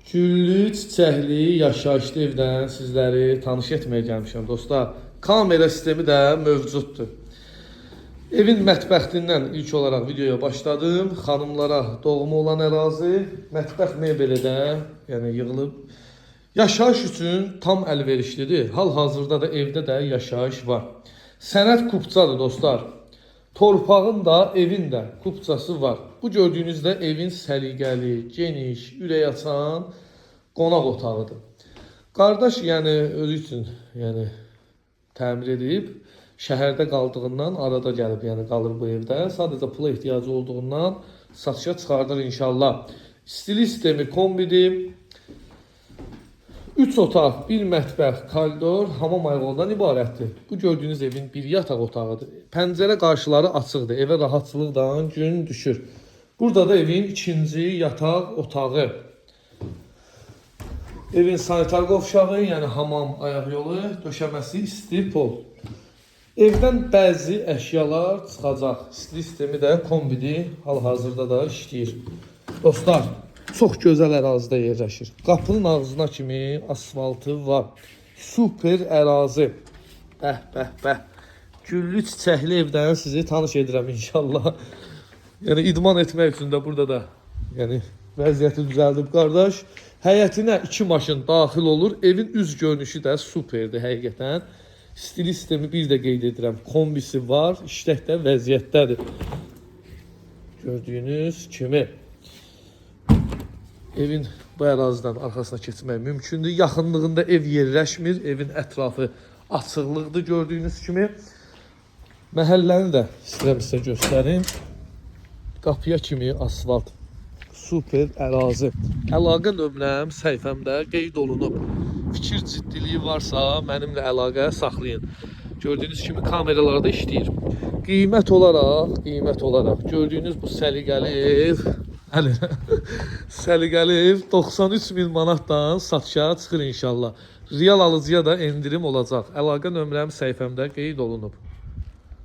Güllü, çiçəkli, yaşayışlı evdən sizləri tanış etməyə gəlmişəm dostlar. Kamera sistemi də mövcuddur. Evin mətbəxindən ilk olaraq videoya başladım. Xanımlara doğma olan ərazi, mətbəx mebeli də yəni yığılıb. Yaşayış üçün tam əlverişlidir. Hal-hazırda da evdə də yaşayış var. Sənət kupçadır dostlar. Torpağın da, evin də kupçası var. Bu gördüyünüzdə evin səliqəli, geniş, ürək açan qonaq otağıdır. Qardaş yəni özü üçün yəni təmir edib, şəhərdə qaldığından arada gəlib, yəni qalır bu evdə. Sadəcə pula ehtiyacı olduğundan satışa çıxardır inşallah. Stili sistemi kombidir. 3 otaq, 1 mətbəx, koridor, hamam ayğoldan ibarətdir. Bu gördüyünüz evin bir yataq otağıdır. Pəncərə qarşıları açıqdır. Evə rahatçılıqdan gün düşür. Burada da evin ikinci yataq otağı. Evin sanitar qovşağı, yəni hamam ayaq yolu, döşəməsi isti pol. Evdən bəzi əşyalar çıxacaq. Stili sistemi də kombidi hal-hazırda da işləyir. Dostlar, çox gözəl ərazidə yerləşir. Qapının ağzına kimi asfaltı var. Super ərazi. Bəh, bəh, bəh. Güllü, çiçəkli evdən sizi tanış edirəm inşallah. Yəni idman etmək üçün də burada da yəni vəziyyəti düzəldib qardaş. Həyətinə 2 maşın daxil olur. Evin üz görünüşü də superdir həqiqətən. Stili sistemi bir də qeyd edirəm. Kombisi var, işləkdə vəziyyətdədir. Gördüyünüz kimi. Evin bu ərazidən arxasına keçmək mümkündür. Yaxınlığında ev yerləşmir. Evin ətrafı açıqlıqdır gördüyünüz kimi. Məhəlləni də istəyirəm sizə göstərim. Qapıya kimi asfalt. Super ərazi. Əlaqə nömrəm səhifəmdə qeyd olunub. Fikir ciddiliyi varsa mənimlə əlaqə saxlayın. Gördüyünüz kimi kameralarda işləyir. Qiymət olaraq gördüyünüz bu səliqəli ev, səliqəli ev 93.000 manatdan satışa çıxır inşallah. Real alıcıya da endirim olacaq. Əlaqə nömrəm səhifəmdə qeyd olunub.